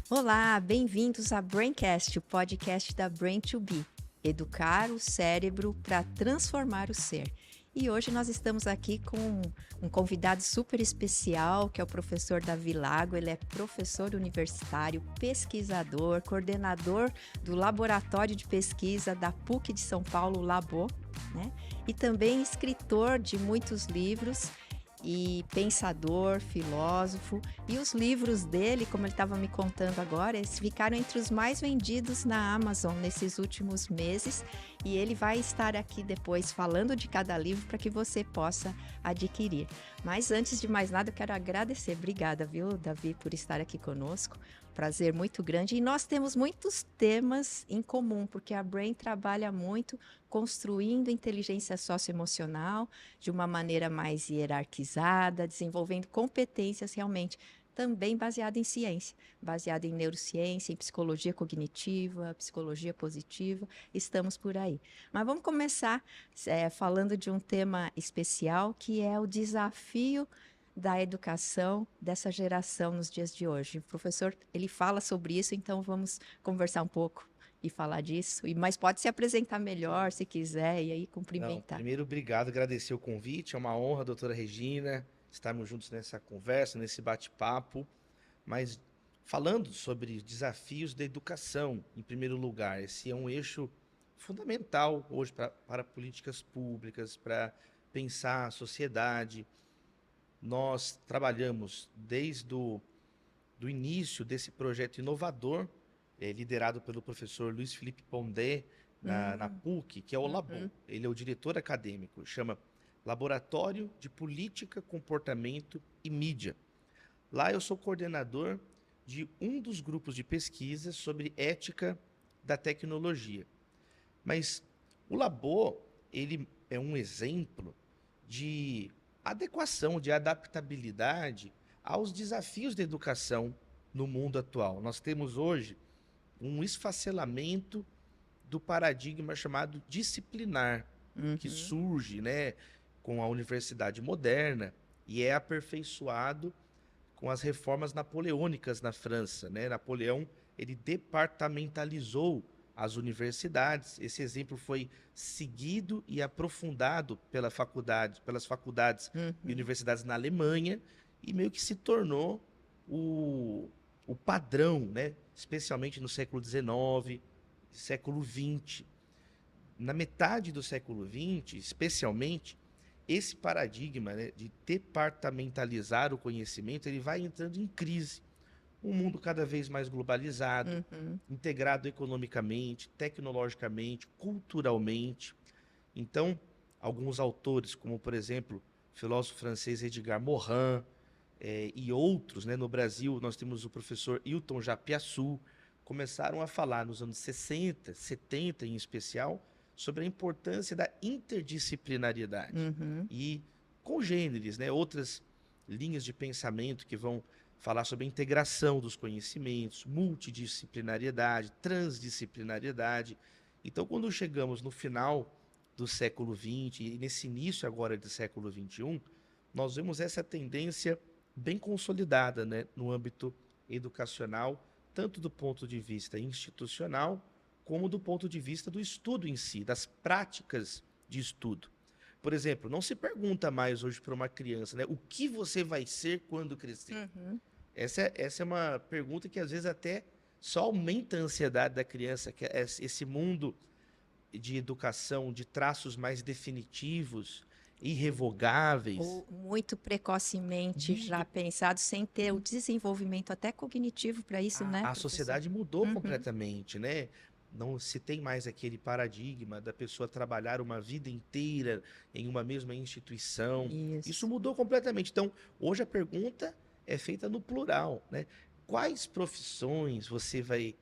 Olá, bem-vindos a Braincast, o podcast da Brain2B. Educar o cérebro para transformar o ser. E hoje nós estamos aqui com um convidado super especial, que é o professor Davi Lago. Ele é professor universitário, pesquisador, coordenador do Laboratório de Pesquisa da PUC de São Paulo, Labo, né? E também escritor de muitos livros e pensador, filósofo, e os livros dele, como ele estava me contando agora, eles ficaram entre os mais vendidos na Amazon nesses últimos meses, e ele vai estar aqui depois falando de cada livro para que você possa adquirir. Mas antes de mais nada, eu quero agradecer. Obrigada, viu, Davi, por estar aqui conosco. Prazer muito grande. E nós temos muitos temas em comum, porque a Brain trabalha muito construindo inteligência socioemocional de uma maneira mais hierarquizada, desenvolvendo competências realmente também baseada em ciência, baseada em neurociência, em psicologia cognitiva, psicologia positiva, estamos por aí. Mas vamos começar falando de um tema especial, que é o desafio da educação dessa geração nos dias de hoje. O professor, ele fala sobre isso, então vamos conversar um pouco e falar disso. Mas pode se apresentar melhor, se quiser, e aí Não, cumprimentar. primeiro, obrigado, agradecer o convite. É uma honra, doutora Regina, estarmos juntos nessa conversa, nesse bate-papo. Mas falando sobre desafios da educação, em primeiro lugar, esse é um eixo fundamental hoje para políticas públicas, para pensar a sociedade. Nós trabalhamos desde do início desse projeto inovador, liderado pelo professor Luiz Felipe Pondé, na PUC, que é o Labo. Uhum. Ele é o diretor acadêmico, chama Laboratório de Política, Comportamento e Mídia. Lá eu sou coordenador de um dos grupos de pesquisa sobre ética da tecnologia. Mas o Labo, ele é um exemplo de adequação, de adaptabilidade aos desafios da educação no mundo atual. Nós temos hoje um esfacelamento do paradigma chamado disciplinar, que Uhum. surge, né, com a universidade moderna e é aperfeiçoado com as reformas napoleônicas na França, né? Napoleão, ele departamentalizou as universidades. Esse exemplo foi seguido e aprofundado pelas faculdades e Uhum. universidades na Alemanha e meio que se tornou o padrão, né? Especialmente no século XIX, século XX. Na metade do século XX, especialmente, esse paradigma, né, de departamentalizar o conhecimento, ele vai entrando em crise. Um mundo cada vez mais globalizado, Uhum. integrado economicamente, tecnologicamente, culturalmente. Então, alguns autores, como por exemplo, o filósofo francês Edgar Morin, e outros, né, no Brasil nós temos o professor Hilton Japiaçu, começaram a falar nos anos 60, 70 em especial, sobre a importância da interdisciplinariedade. Uhum. E congêneres, né, outras linhas de pensamento que vão falar sobre a integração dos conhecimentos, multidisciplinariedade, transdisciplinariedade. Então, quando chegamos no final do século XX e nesse início agora do século XXI, nós vemos essa tendência bem consolidada, né, no âmbito educacional, tanto do ponto de vista institucional, como do ponto de vista do estudo em si, das práticas de estudo. Por exemplo, não se pergunta mais hoje para uma criança, né, o que você vai ser quando crescer? Uhum. Essa é uma pergunta que às vezes até só aumenta a ansiedade da criança, que é esse mundo de educação, de traços mais definitivos, irrevogáveis. Ou muito precocemente já pensado, sem ter o desenvolvimento até cognitivo para isso, né, A professor? sociedade mudou Uhum. completamente, né? Não se tem mais aquele paradigma da pessoa trabalhar uma vida inteira em uma mesma instituição. Isso Isso. mudou completamente. Então, hoje a pergunta é feita no plural, né? Quais profissões você vai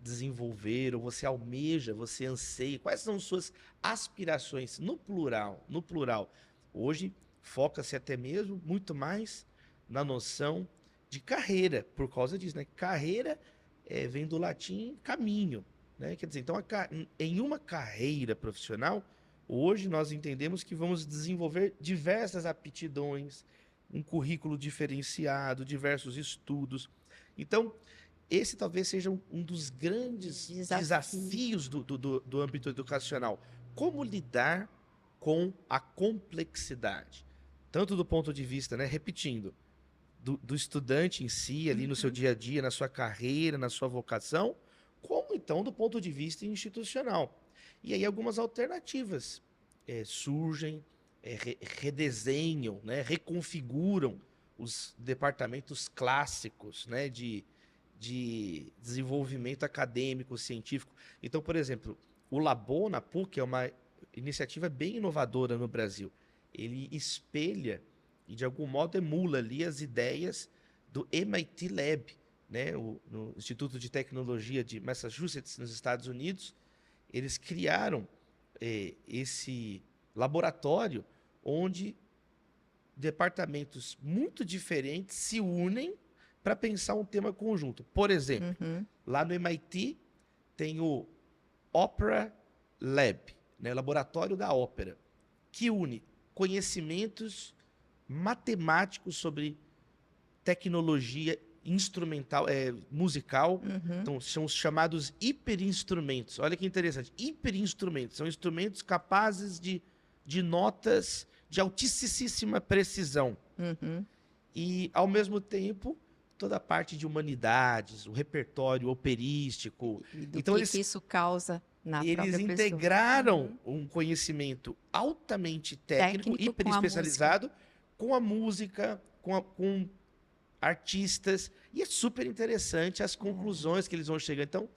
desenvolver, ou você almeja, você anseia? Quais são suas aspirações? No plural, no plural. Hoje, foca-se até mesmo muito mais na noção de carreira, por causa disso, né? Carreira vem do latim caminho, né? Quer dizer, então, em uma carreira profissional, hoje nós entendemos que vamos desenvolver diversas aptidões, um currículo diferenciado, diversos estudos. Então, esse talvez seja um dos grandes desafios do âmbito educacional. Como lidar com a complexidade? Tanto do ponto de vista, né, repetindo, do estudante em si, ali no seu dia a dia, na sua carreira, na sua vocação, como então do ponto de vista institucional. E aí algumas alternativas surgem, redesenham, né, reconfiguram os departamentos clássicos, né, de desenvolvimento acadêmico, científico. Então, por exemplo, o Labo na PUC é uma iniciativa bem inovadora no Brasil. Ele espelha e, de algum modo, emula ali as ideias do MIT Lab, né? No Instituto de Tecnologia de Massachusetts, nos Estados Unidos. Eles criaram esse laboratório onde departamentos muito diferentes se unem para pensar um tema conjunto. Por exemplo, lá no MIT tem o Opera Lab, né? Laboratório da ópera, que une conhecimentos matemáticos sobre tecnologia instrumental, musical. Então, são os chamados hiperinstrumentos. Olha que interessante. Hiperinstrumentos são instrumentos capazes de notas de altíssima precisão. E, ao mesmo tempo, toda a parte de humanidades, o repertório operístico. E do então, que isso causa na própria pessoa. Eles integraram um conhecimento altamente técnico hiper especializado com a música, com artistas. E é super interessante as conclusões que eles vão chegar. Então,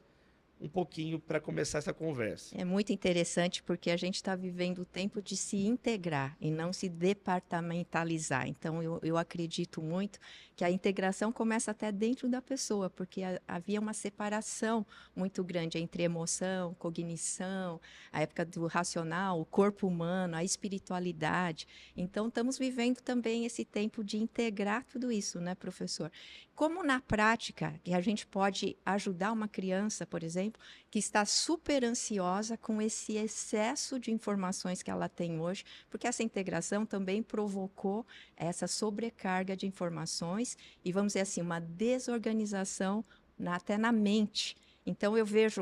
um pouquinho para começar essa conversa. É muito interessante porque a gente está vivendo o tempo de se integrar e não se departamentalizar. Então, eu acredito muito que a integração começa até dentro da pessoa, porque havia uma separação muito grande entre emoção, cognição, a época do racional, o corpo humano, a espiritualidade. Então, estamos vivendo também esse tempo de integrar tudo isso, né, professor? Como na prática que a gente pode ajudar uma criança, por exemplo, que está super ansiosa com esse excesso de informações que ela tem hoje, porque essa integração também provocou essa sobrecarga de informações e, vamos dizer assim, uma desorganização até na mente. Então,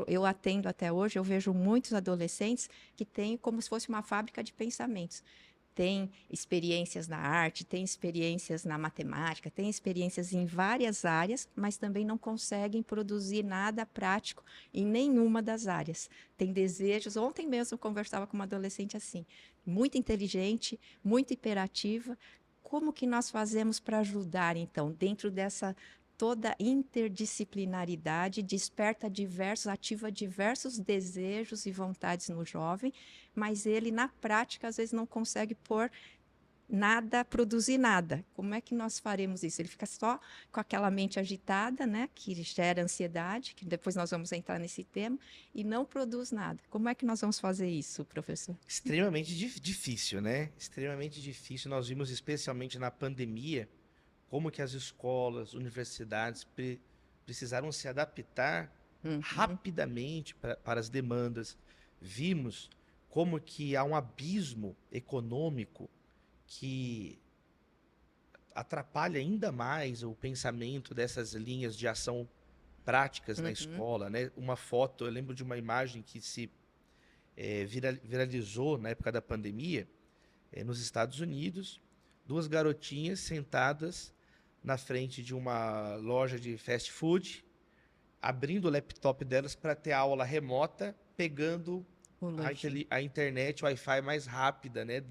eu atendo até hoje, eu vejo muitos adolescentes que têm como se fosse uma fábrica de pensamentos. Tem experiências na arte, tem experiências na matemática, tem experiências em várias áreas, mas também não conseguem produzir nada prático em nenhuma das áreas. Tem desejos. Ontem mesmo eu conversava com uma adolescente assim, muito inteligente, muito hiperativa. Como que nós fazemos para ajudar, então, dentro dessa toda interdisciplinaridade, ativa diversos desejos e vontades no jovem, mas ele, na prática, às vezes não consegue pôr nada, produzir nada. Como é que nós faremos isso? Ele fica só com aquela mente agitada, né, que gera ansiedade, que depois nós vamos entrar nesse tema, e não produz nada. Como é que nós vamos fazer isso, professor? Extremamente difícil, né? Extremamente difícil. Nós vimos, especialmente na pandemia, como que as escolas, universidades precisaram se adaptar rapidamente para as demandas. Vimos como que há um abismo econômico que atrapalha ainda mais o pensamento dessas linhas de ação práticas na escola, né? Uma foto, eu lembro de uma imagem que se viralizou na época da pandemia, nos Estados Unidos, duas garotinhas sentadas na frente de uma loja de fast food, abrindo o laptop delas para ter aula remota, pegando a internet, o Wi-Fi mais rápida, né,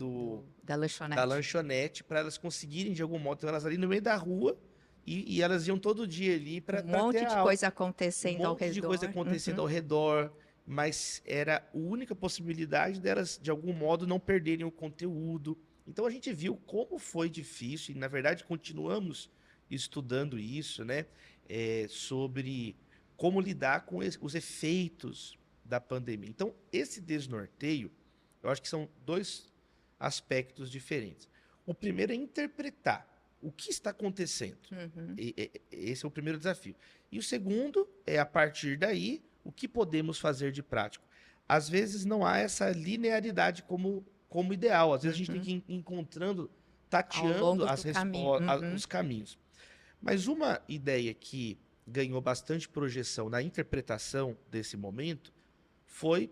da lanchonete, para elas conseguirem de algum modo. Então, elas ali no meio da rua e elas iam todo dia ali para ter aula. Um monte de coisa acontecendo ao redor. Um monte de coisa acontecendo ao redor, mas era a única possibilidade delas, de algum modo, não perderem o conteúdo. Então, a gente viu como foi difícil, e, na verdade, continuamos estudando isso, né, sobre como lidar com os efeitos da pandemia. Então, esse desnorteio, eu acho que são dois aspectos diferentes. O primeiro é interpretar o que está acontecendo. Esse é o primeiro desafio. E o segundo é, a partir daí, o que podemos fazer de prático. Às vezes não há essa linearidade como ideal. Às vezes a gente tem que ir encontrando, tateando as respostas, os caminhos. Mas uma ideia que ganhou bastante projeção na interpretação desse momento foi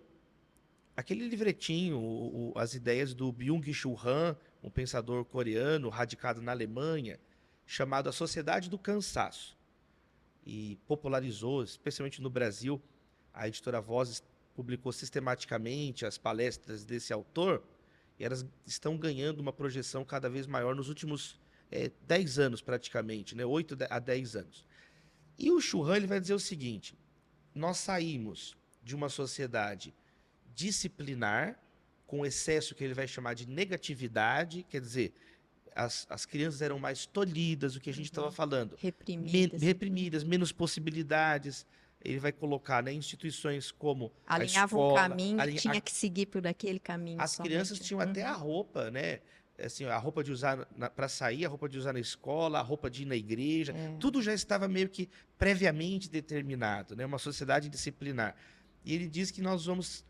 aquele livretinho, as ideias do Byung-Chul Han, um pensador coreano radicado na Alemanha, chamado A Sociedade do Cansaço. E popularizou, especialmente no Brasil, a editora Vozes publicou sistematicamente as palestras desse autor, e elas estão ganhando uma projeção cada vez maior nos últimos 10 anos, praticamente, né? 8 a 10 anos. E o Chul Han ele vai dizer o seguinte: nós saímos de uma sociedade disciplinar, com excesso que ele vai chamar de negatividade, quer dizer, as crianças eram mais tolhidas, o que a gente estava falando. Reprimidas, menos possibilidades. Ele vai colocar, né, instituições como alinhava um caminho, tinha que seguir por aquele caminho. As crianças tinham até a roupa, né? Assim, a roupa de usar para sair, a roupa de usar na escola, a roupa de ir na igreja, tudo já estava meio que previamente determinado, né? Uma sociedade disciplinar. E ele diz que nós vamos,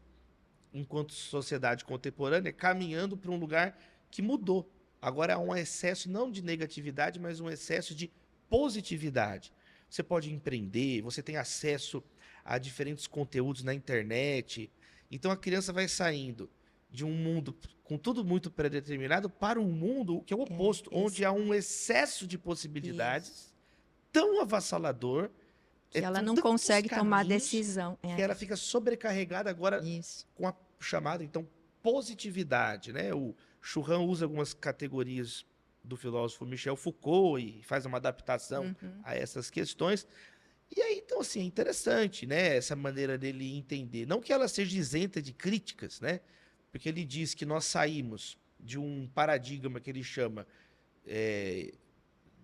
enquanto sociedade contemporânea, caminhando para um lugar que mudou. Agora há um excesso não de negatividade, mas um excesso de positividade. Você pode empreender, você tem acesso a diferentes conteúdos na internet. Então a criança vai saindo de um mundo com tudo muito predeterminado para um mundo que é o oposto, onde há um excesso de possibilidades tão avassalador que ela não consegue tomar decisão. Que ela fica sobrecarregada agora com a chamada, então, positividade, né? O Chul Han usa algumas categorias do filósofo Michel Foucault e faz uma adaptação a essas questões. E aí, então, assim, é interessante, né? Essa maneira dele entender. Não que ela seja isenta de críticas, né? Porque ele diz que nós saímos de um paradigma que ele chama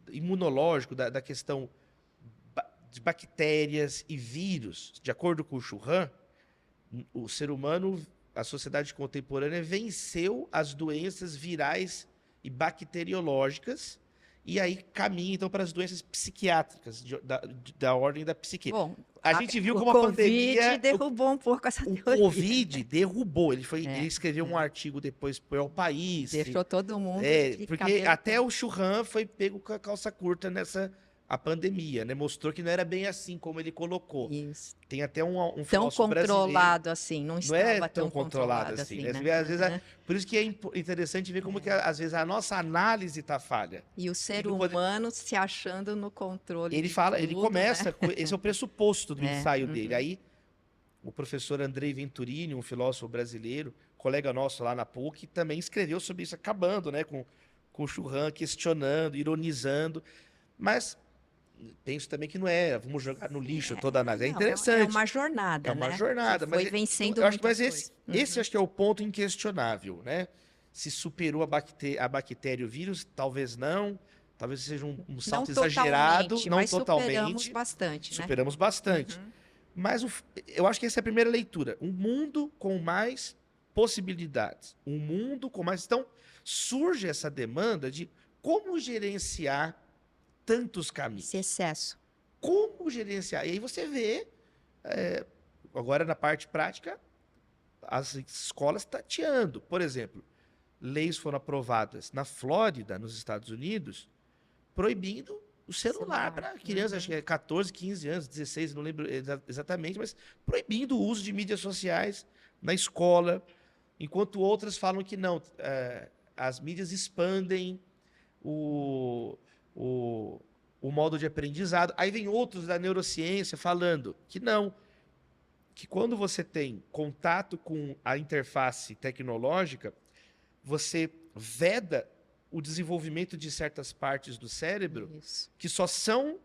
imunológico, da questão de bactérias e vírus. De acordo com o Chul Han, o ser humano, a sociedade contemporânea, venceu as doenças virais e bacteriológicas, e aí caminha, então, para as doenças psiquiátricas, da ordem da psique. Bom, a gente viu como a pandemia... O Covid derrubou um pouco essa teoria. O Covid derrubou. Ele escreveu um artigo depois para o País. Deixou todo mundo... porque até o Chul Han foi pego com a calça curta nessa... a pandemia, né? Mostrou que não era bem assim como ele colocou. Isso. Tem até um tão controlado assim, não estava tão controlado assim. Né? Às vezes, por isso que é interessante ver como que às vezes a nossa análise está falha. E o ser humano se achando no controle. Ele fala, ele começa, esse é o pressuposto do ensaio dele. Aí o professor Andrei Venturini, um filósofo brasileiro, colega nosso lá na PUC, também escreveu sobre isso, acabando, né, com o Chul Han, questionando, ironizando, mas penso também que não vamos jogar no lixo toda a análise. É interessante. É uma jornada, né? É uma jornada. Foi vencendo mas esse acho que é o ponto inquestionável, né? Se superou a bactéria e o vírus, talvez não. Talvez seja um salto exagerado. Não totalmente. Superamos bastante, né? Superamos bastante. Mas eu acho que essa é a primeira leitura. Um mundo com mais possibilidades. Um mundo com mais... Então, surge essa demanda de como gerenciar tantos caminhos. Esse excesso. Como gerenciar? E aí você vê, agora na parte prática, as escolas tateando. Por exemplo, leis foram aprovadas na Flórida, nos Estados Unidos, proibindo o celular para crianças, acho que é 14, 15 anos, 16, não lembro exatamente, mas proibindo o uso de mídias sociais na escola, enquanto outras falam que não, as mídias expandem o modo de aprendizado. Aí vem outros da neurociência falando que não, que quando você tem contato com a interface tecnológica, você veda o desenvolvimento de certas partes do cérebro que só são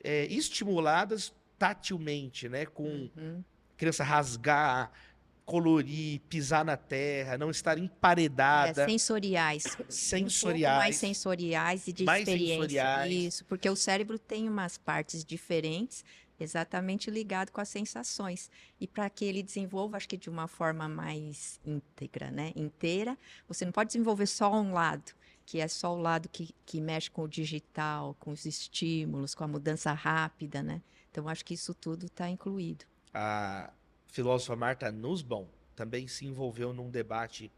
estimuladas tatilmente, né? Com criança rasgar, colorir, pisar na terra, não estar emparedada. Sensoriais. Um pouco mais sensoriais e de experiência. Isso, porque o cérebro tem umas partes diferentes, exatamente ligado com as sensações. E para que ele desenvolva, acho que de uma forma mais íntegra, né? Inteira, você não pode desenvolver só um lado, que é só o lado que mexe com o digital, com os estímulos, com a mudança rápida, né? Então, acho que isso tudo está incluído. A filósofa Martha Nussbaum também se envolveu num debate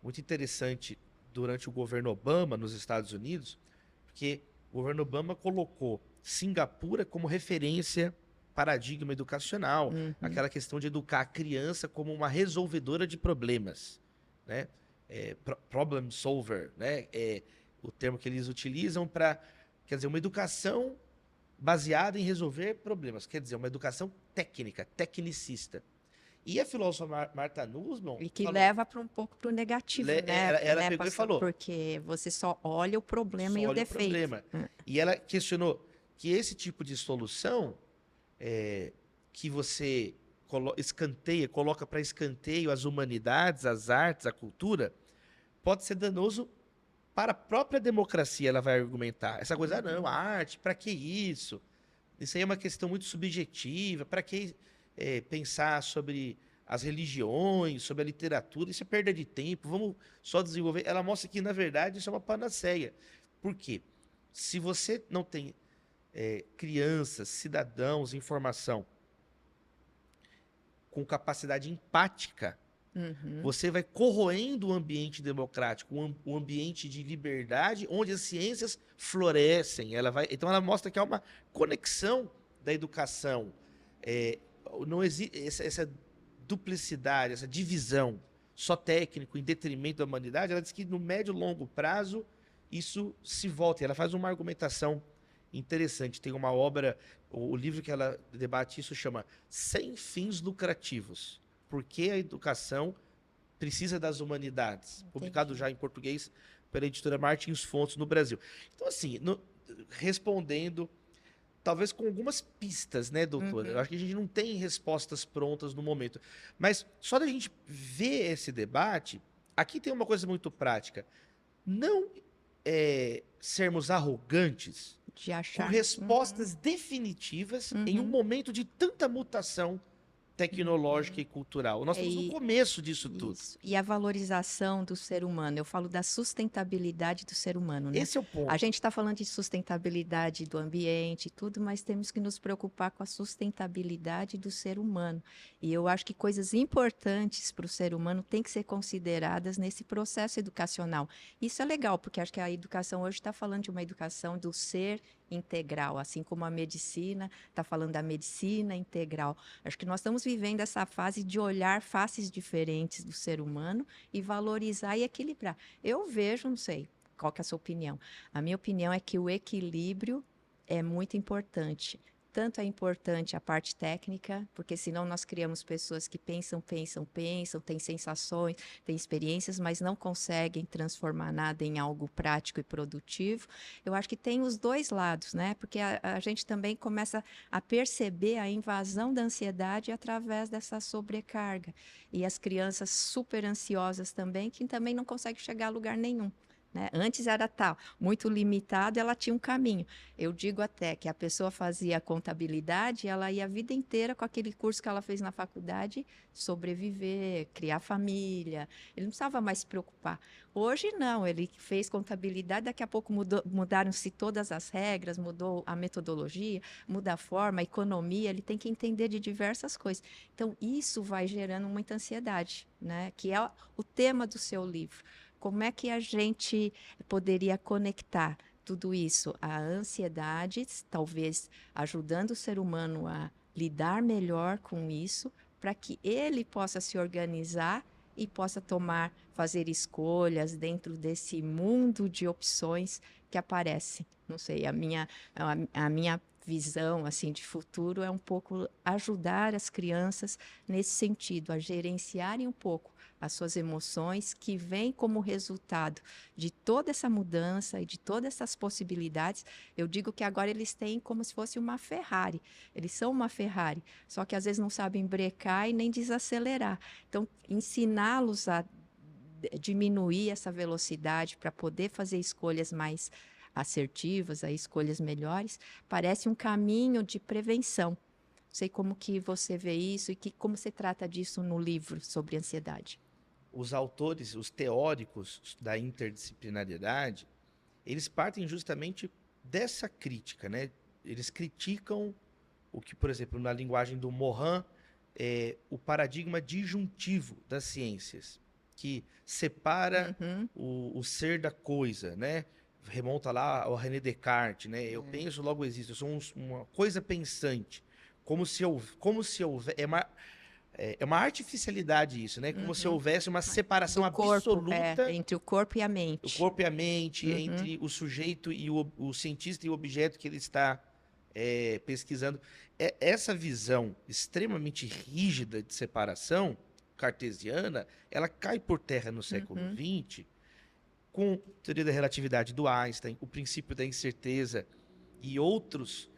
muito interessante durante o governo Obama nos Estados Unidos, porque O governo Obama colocou Singapura como referência paradigma educacional, aquela questão de educar a criança como uma resolvedora de problemas, né? Problem solver, né? É o termo que eles utilizam para, quer dizer, uma educação baseada em resolver problemas, quer dizer, uma educação técnica, tecnicista. E a filósofa Martha Nussbaum E que falou, leva para um pouco para o negativo, né? ela né, pegou e pastor? falou, Porque você só olha o problema só e o olha o defeito. problema. E ela questionou que esse tipo de solução que você escanteia, coloca para escanteio as humanidades, as artes, a cultura, pode ser danoso para a própria democracia, ela vai argumentar. Essa coisa, não, a arte, para que isso? Isso aí é uma questão muito subjetiva, para que pensar sobre as religiões, sobre a literatura, isso é perda de tempo, vamos só desenvolver. Ela mostra que, na verdade, isso é uma panaceia. Por quê? Se você não tem crianças, cidadãos em formação com capacidade empática, você vai corroendo o ambiente democrático, o ambiente de liberdade, onde as ciências florescem. Então ela mostra que há uma conexão da educação. Não existe essa duplicidade, essa divisão só técnico em detrimento da humanidade. Ela diz que no médio e longo prazo isso se volta. Ela faz uma argumentação interessante. Tem uma obra, o livro que ela debate isso chama Sem Fins Lucrativos. Por que a educação precisa das humanidades? Publicado já em português pela editora Martins Fontes no Brasil. Então, assim, respondendo, talvez com algumas pistas, né, doutora? Eu acho que a gente não tem respostas prontas no momento. Mas só da gente ver esse debate, aqui tem uma coisa muito prática. Não sermos arrogantes De achar. com respostas definitivas em um momento de tanta mutação tecnológica e cultural. Nós estamos no começo disso tudo. E a valorização do ser humano. Eu falo da sustentabilidade do ser humano, né? Esse é o ponto. A gente está falando de sustentabilidade do ambiente e tudo, mas temos que nos preocupar com a sustentabilidade do ser humano. E eu acho que coisas importantes para o ser humano têm que ser consideradas nesse processo educacional. Isso é legal, porque acho que a educação hoje está falando de uma educação do ser integral, assim como a medicina está falando da medicina integral. Acho que nós estamos vivendo essa fase de olhar faces diferentes do ser humano e valorizar e equilibrar. Eu vejo, não sei, qual que é a sua opinião? A minha opinião é que o equilíbrio é muito importante. Tanto é importante a parte técnica, porque senão nós criamos pessoas que pensam, têm sensações, têm experiências, mas não conseguem transformar nada em algo prático e produtivo. Eu acho que tem os dois lados, né? Porque a gente também começa a perceber a invasão da ansiedade através dessa sobrecarga. E as crianças super ansiosas também, que também não conseguem chegar a lugar nenhum. Né? Antes era tal, muito limitado, ela tinha um caminho. Eu digo até que a pessoa fazia contabilidade, ela ia a vida inteira com aquele curso que ela fez na faculdade, sobreviver, criar família. Ele não precisava mais se preocupar. Hoje não, ele fez contabilidade, daqui a pouco mudaram-se todas as regras, mudou a metodologia, muda a forma, a economia, ele tem que entender de diversas coisas. Então, isso vai gerando muita ansiedade, né? Que é o tema do seu livro. Como é que a gente poderia conectar tudo isso à ansiedade, talvez ajudando o ser humano a lidar melhor com isso, para que ele possa se organizar e possa fazer escolhas dentro desse mundo de opções que aparece. Não sei, a minha visão assim de futuro é um pouco ajudar as crianças nesse sentido, a gerenciarem um pouco as suas emoções, que vêm como resultado de toda essa mudança e de todas essas possibilidades. Eu digo que agora eles têm como se fosse uma Ferrari. Eles são uma Ferrari, só que às vezes não sabem brecar e nem desacelerar. Então, ensiná-los a diminuir essa velocidade para poder fazer escolhas mais assertivas, escolhas melhores, parece um caminho de prevenção. Não sei como que você vê isso e como você trata disso no livro sobre ansiedade. Os autores, os teóricos da interdisciplinariedade, eles partem justamente dessa crítica, né? Eles criticam o que, por exemplo, na linguagem do Morin, é o paradigma disjuntivo das ciências, que separa o ser da coisa, né? remonta lá ao René Descartes, né? Eu penso, logo existo. Eu sou uma coisa pensante. Como se houver... É uma artificialidade isso, né? Como se houvesse uma separação Do corpo, absoluta entre o corpo e a o mente. corpo e a mente, entre o sujeito e o cientista e o objeto que ele está pesquisando. Essa visão extremamente rígida de separação cartesiana, ela cai por terra no século XX com a teoria da relatividade do Einstein, o princípio da incerteza e outros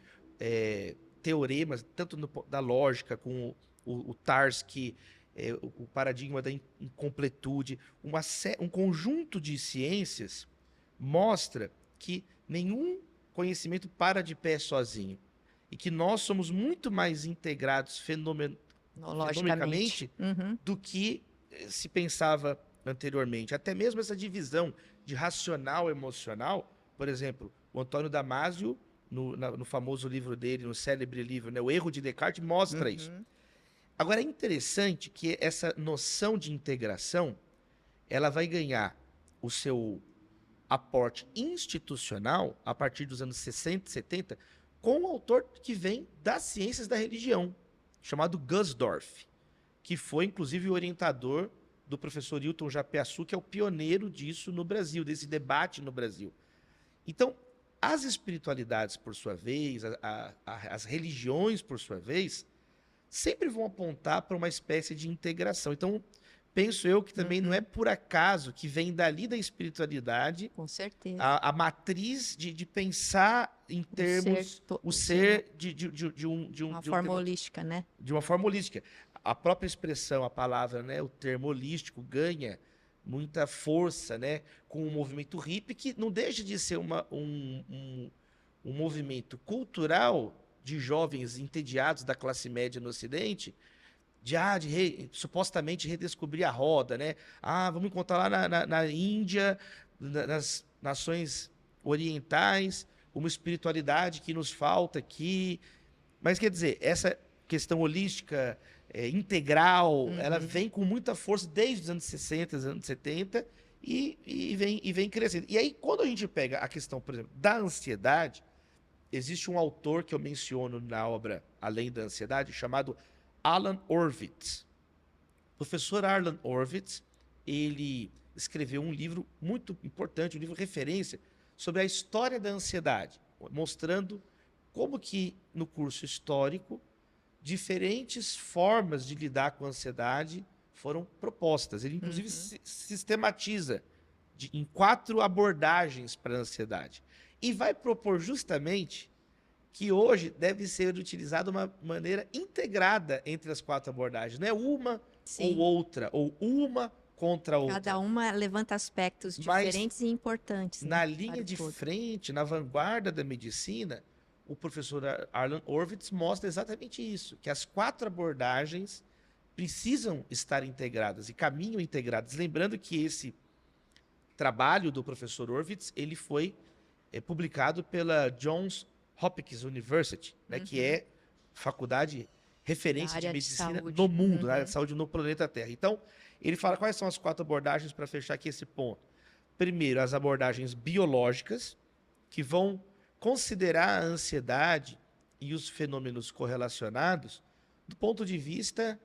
teoremas, tanto da lógica, com o Tarski, o paradigma da incompletude, um conjunto de ciências mostra que nenhum conhecimento para de pé sozinho e que nós somos muito mais integrados fenomenicamente do que se pensava anteriormente. Até mesmo essa divisão de racional e emocional, por exemplo, o Antônio Damasio, no famoso livro dele, no célebre livro, né, O Erro de Descartes, mostra isso. Agora, é interessante que essa noção de integração, ela vai ganhar o seu aporte institucional a partir dos anos 60 e 70 com um autor que vem das ciências da religião, chamado Gusdorf, que foi, inclusive, o orientador do professor Hilton Japeaçu, que é o pioneiro disso no Brasil, desse debate no Brasil. Então, as espiritualidades, por sua vez, as religiões, por sua vez, sempre vão apontar para uma espécie de integração. Então, penso eu que também não é por acaso que vem dali da espiritualidade Com certeza. a matriz de pensar em termos o ser de uma forma holística, né? De uma forma holística. A própria expressão, a palavra, né, o termo holístico ganha muita força, né, com o movimento hippie, que não deixa de ser um movimento cultural de jovens entediados da classe média no Ocidente, supostamente redescobrir a roda, né? Vamos encontrar lá na Índia, nas nações orientais, uma espiritualidade que nos falta aqui. Mas, quer dizer, essa questão holística, integral, ela vem com muita força desde os anos 60, os anos 70, e vem crescendo. E aí, quando a gente pega a questão, por exemplo, da ansiedade, existe um autor que eu menciono na obra Além da Ansiedade, chamado Alan Horvitz. O professor Alan Horvitz, ele escreveu um livro muito importante, um livro referência, sobre a história da ansiedade, mostrando como que, no curso histórico, diferentes formas de lidar com a ansiedade foram propostas. Ele, inclusive, sistematiza em 4 abordagens para a ansiedade. E vai propor justamente que hoje deve ser utilizada uma maneira integrada entre as 4 abordagens. Não é uma ou outra, ou uma contra a outra. Cada uma levanta aspectos diferentes e importantes. Na linha de frente, na vanguarda da medicina, o professor Alan Horvitz mostra exatamente isso, que as 4 abordagens precisam estar integradas e caminham integradas. Lembrando que esse trabalho do professor Horvitz, ele foi publicado pela Johns Hopkins University, né, que é faculdade referência de medicina no mundo, na área de saúde no planeta Terra. Então, ele fala quais são as 4 abordagens para fechar aqui esse ponto. Primeiro, as abordagens biológicas, que vão considerar a ansiedade e os fenômenos correlacionados do ponto de vista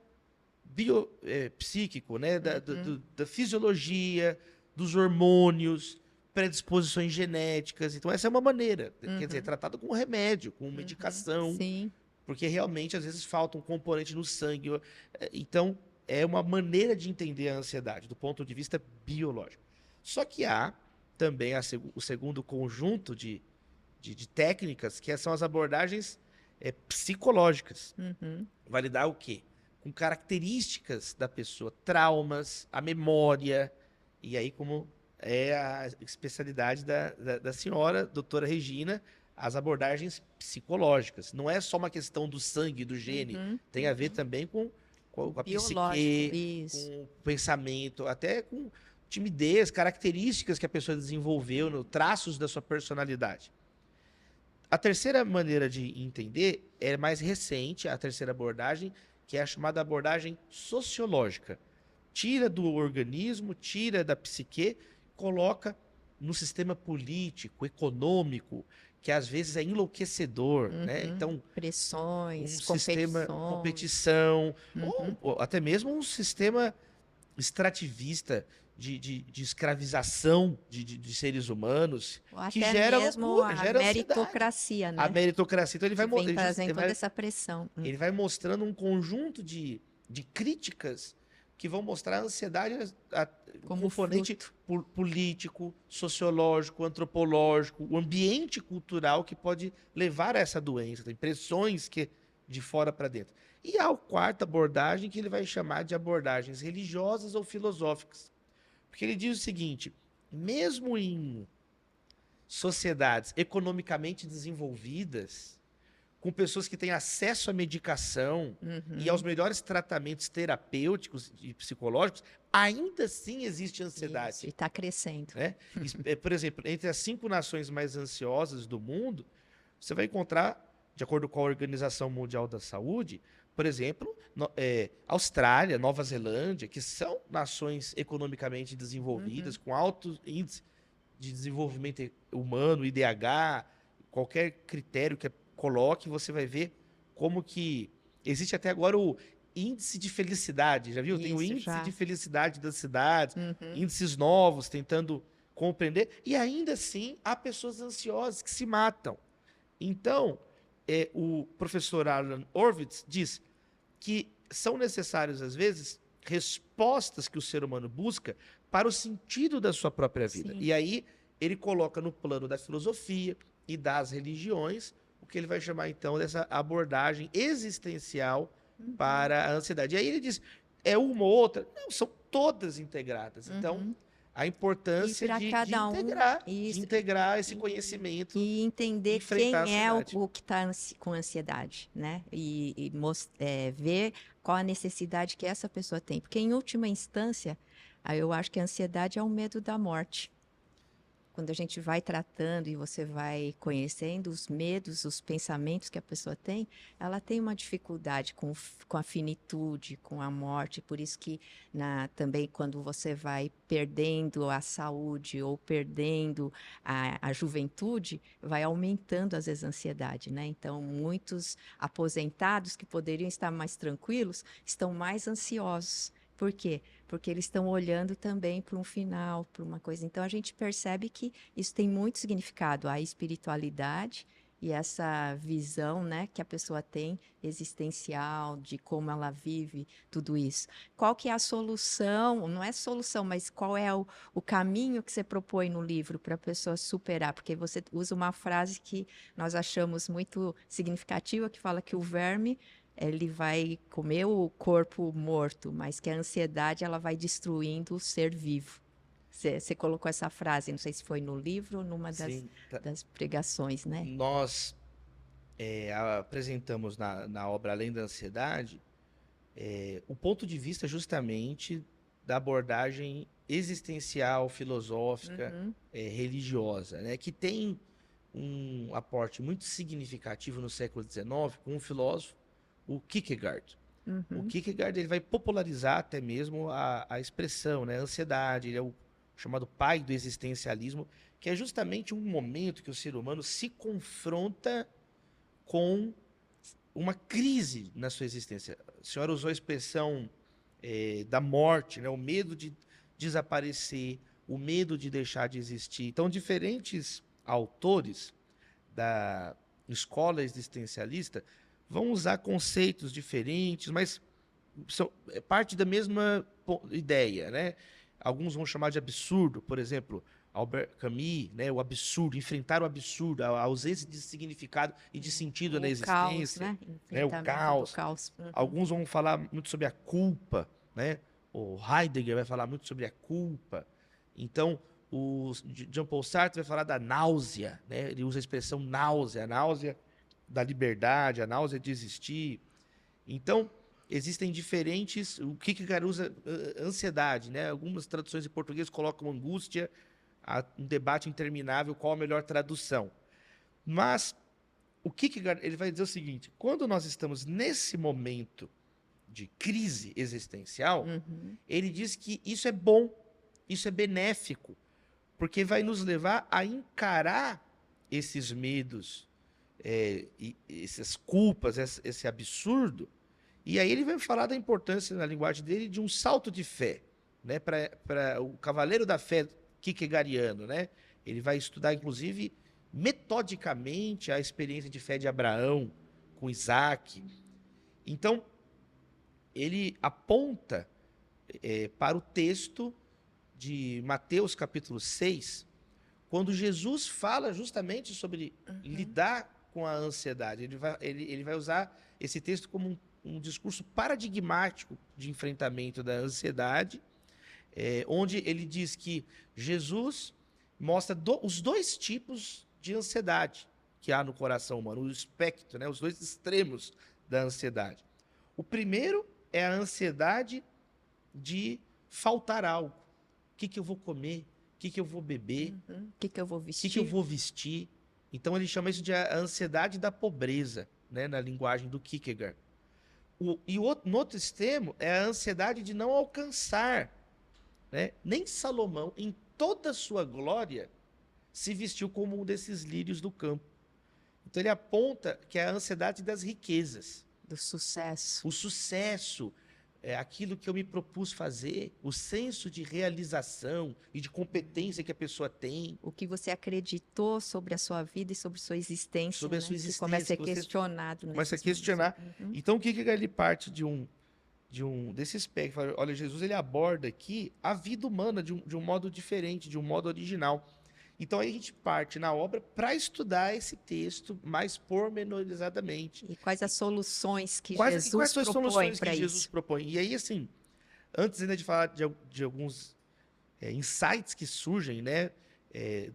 psíquico, né, da fisiologia, dos hormônios, predisposições genéticas. Então, essa é uma maneira, quer dizer, tratado com remédio, com medicação, porque realmente, às vezes, falta um componente no sangue. Então, é uma maneira de entender a ansiedade, do ponto de vista biológico. Só que há também o segundo conjunto de técnicas, que são as abordagens psicológicas. Vai lidar o quê? Com características da pessoa, traumas, a memória, e aí, como é a especialidade da senhora, doutora Regina, as abordagens psicológicas. Não é só uma questão do sangue, do gene, tem a ver também com a psique, com o pensamento, até com timidez, características que a pessoa desenvolveu, traços da sua personalidade. A terceira maneira de entender é mais recente, a terceira abordagem, que é a chamada abordagem sociológica. Tira do organismo, tira da psique, coloca no sistema político, econômico, que às vezes é enlouquecedor, né? Então, Pressões, um sistema competições. competição, Uhum. ou até mesmo um sistema extrativista de escravização de seres humanos, Ou que até gera mesmo loucura, a gera ansiedade. meritocracia, A né? meritocracia. Então, Que vem trazendo toda essa pressão. ele vai mostrando um conjunto de críticas que vão mostrar a ansiedade, o Como componente fruto. político, sociológico, antropológico, o ambiente cultural que pode levar a essa doença, tem pressões que de fora para dentro. E a quarta abordagem que ele vai chamar de abordagens religiosas ou filosóficas. Porque ele diz o seguinte, mesmo em sociedades economicamente desenvolvidas, com pessoas que têm acesso à medicação e aos Uhum. melhores tratamentos terapêuticos e psicológicos, ainda assim existe Isso, e ansiedade, está crescendo. né? Por exemplo, entre as 5 nações mais ansiosas do mundo, você vai encontrar, de acordo com a Organização Mundial da Saúde, por exemplo, Austrália, Nova Zelândia, que são nações economicamente desenvolvidas, Uhum. com alto índice de desenvolvimento humano, IDH, qualquer critério que coloque, você vai ver como que existe até agora o índice de felicidade, já viu? Tem o Isso, índice de já. felicidade das cidades, Uhum. índices novos tentando compreender, e ainda assim há pessoas ansiosas que se matam. Então, o professor Alan Horvitz diz que são necessárias, às vezes, respostas que o ser humano busca para o sentido da sua própria vida. Sim. E aí ele coloca no plano da filosofia e das religiões o que ele vai chamar, então, dessa abordagem existencial Uhum. para a ansiedade. E aí ele diz, é uma ou outra? Não, são todas integradas. Então, Uhum. a E importância para cada um, de isso. integrar esse E, conhecimento e e entender enfrentar a quem é ansiedade. o que está com ansiedade, né? Ver qual a necessidade que essa pessoa tem. Porque, em última instância, eu acho que a ansiedade é o medo da morte. Quando a gente vai tratando e você vai conhecendo os medos, os pensamentos que a pessoa tem, ela tem uma dificuldade com a finitude, com a morte. Por isso que também quando você vai perdendo a saúde ou perdendo a juventude, vai aumentando às vezes a ansiedade, né? Então, muitos aposentados que poderiam estar mais tranquilos estão mais ansiosos. Por quê? Porque eles estão olhando também para um final, para uma coisa. Então, a gente percebe que isso tem muito significado, a espiritualidade e essa visão, né, que a pessoa tem existencial, de como ela vive tudo isso. Qual que é a solução? Não é solução, mas qual é o caminho que você propõe no livro para a pessoa superar? Porque você usa uma frase que nós achamos muito significativa, que fala que o verme ele vai comer o corpo morto, mas que a ansiedade ela vai destruindo o ser vivo. Você colocou essa frase, não sei se foi no livro ou numa Sim, das pregações, né? nós apresentamos na obra Além da Ansiedade o ponto de vista justamente da abordagem existencial, filosófica, Uhum, religiosa, né? Que tem um aporte muito significativo no século XIX com um filósofo, o Kierkegaard. O uhum, Kierkegaard ele vai popularizar até mesmo a expressão, né? A ansiedade, ele é o chamado pai do existencialismo, que é justamente um momento que o ser humano se confronta com uma crise na sua existência. A senhora usou a expressão da morte, né? O medo de desaparecer, o medo de deixar de existir. Então, diferentes autores da escola existencialista vão usar conceitos diferentes, mas é parte da mesma ideia, né? Alguns vão chamar de absurdo, por exemplo, Albert Camus, né? O absurdo, enfrentar o absurdo, a ausência de significado e de sentido na o caos, existência, né? né? O Enfrentamento do caos. caos. Uhum. Alguns vão falar muito sobre a culpa, né? O Heidegger vai falar muito sobre a culpa. Então, o Jean-Paul Sartre vai falar da náusea, né? Ele usa a expressão náusea, a náusea da liberdade, a náusea de existir. Então, existem diferentes. O Kierkegaard usa ansiedade, né? Algumas traduções em português colocam angústia, um debate interminável qual a melhor tradução. Mas o Kierkegaard ele vai dizer o seguinte: quando nós estamos nesse momento de crise existencial, Uhum. ele diz que isso é bom, isso é benéfico, porque vai nos levar a encarar esses medos, e essas culpas, esse absurdo. E aí ele vai falar da importância, na linguagem dele, de um salto de fé, né? Para o cavaleiro da fé kierkegaardiano, né? Ele vai estudar, inclusive, metodicamente a experiência de fé de Abraão com Isaac. Então, ele aponta para o texto de Mateus capítulo 6, quando Jesus fala justamente sobre lidar com a ansiedade. Ele vai usar esse texto como um discurso paradigmático de enfrentamento da ansiedade, onde ele diz que Jesus mostra os dois tipos de ansiedade que há no coração humano, o espectro, né, os dois extremos da ansiedade. O primeiro é a ansiedade de faltar algo. O que eu vou comer? O que eu vou beber? O que eu vou vestir? O que eu vou vestir? Então ele chama isso de a ansiedade da pobreza, né, na linguagem do Kierkegaard. No outro extremo é a ansiedade de não alcançar, né? Nem Salomão, em toda a sua glória, se vestiu como um desses lírios do campo. Então ele aponta que é a ansiedade das riquezas. Do sucesso. O sucesso, aquilo que eu me propus fazer, o senso de realização e de competência que a pessoa tem. O que você acreditou sobre a sua vida e sobre sua existência. Sobre a né? sua existência. Que começa a ser questionado. Começa a questionar. Então o que ele parte de desse espectro? Olha, Jesus ele aborda aqui a vida humana de um modo diferente, de um modo original. Então aí a gente parte na obra para estudar esse texto mais pormenorizadamente. E quais as soluções que quais Jesus são as propõe soluções para que isso? Jesus propõe? E aí, assim, antes ainda de falar de alguns insights que surgem, né,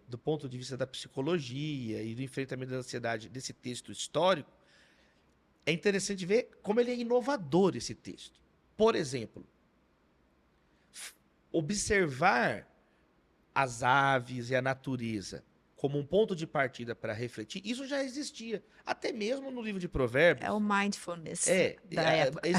do ponto de vista da psicologia e do enfrentamento da ansiedade desse texto histórico, é interessante ver como ele é inovador, esse texto. Por exemplo, observar as aves e a natureza como um ponto de partida para refletir, isso já existia, até mesmo no livro de Provérbios. É o mindfulness da época.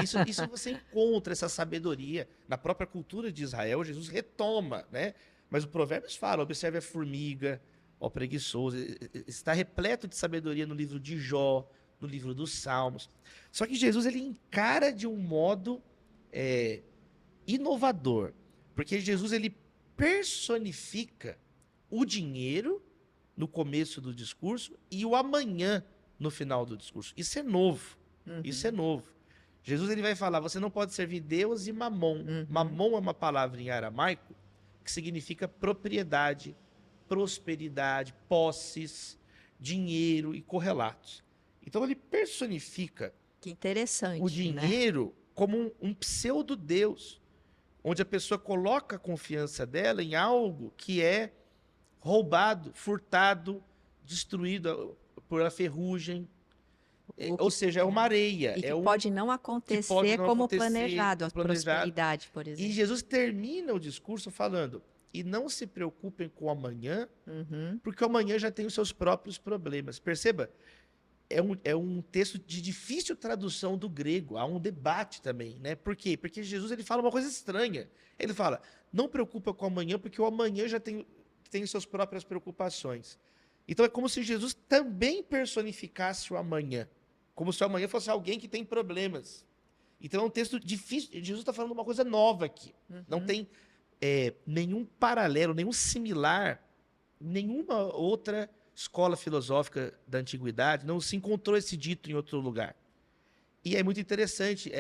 Isso você encontra essa sabedoria na própria cultura de Israel. Jesus retoma, né? Mas o Provérbios fala, observe a formiga, ó preguiçoso, está repleto de sabedoria no livro de Jó, no livro dos Salmos. Só que Jesus ele encara de um modo inovador, porque Jesus ele personifica o dinheiro no começo do discurso e o amanhã no final do discurso. Isso é novo. Isso é novo. Jesus ele vai falar, você não pode servir Deus e Mamon. Mamon é uma palavra em aramaico que significa propriedade, prosperidade, posses, dinheiro e correlatos. Então ele personifica que interessante, o dinheiro como um pseudo-deus, onde a pessoa coloca a confiança dela em algo que é roubado, furtado, destruído por a ferrugem. Ou seja, é uma areia. E que pode não acontecer como planejado, a prosperidade, por exemplo. E Jesus termina o discurso falando, e não se preocupem com o amanhã, porque o amanhã já tem os seus próprios problemas. Perceba, é um texto de difícil tradução do grego, há um debate também, né? Por quê? Porque Jesus ele fala uma coisa estranha. Ele fala, não preocupa com o amanhã, porque o amanhã já tem suas próprias preocupações. Então é como se Jesus também personificasse o amanhã, como se o amanhã fosse alguém que tem problemas. Então é um texto difícil, Jesus está falando uma coisa nova aqui. Não tem nenhum paralelo, nenhum similar, nenhuma outra escola filosófica da antiguidade, não se encontrou esse dito em outro lugar. E é muito interessante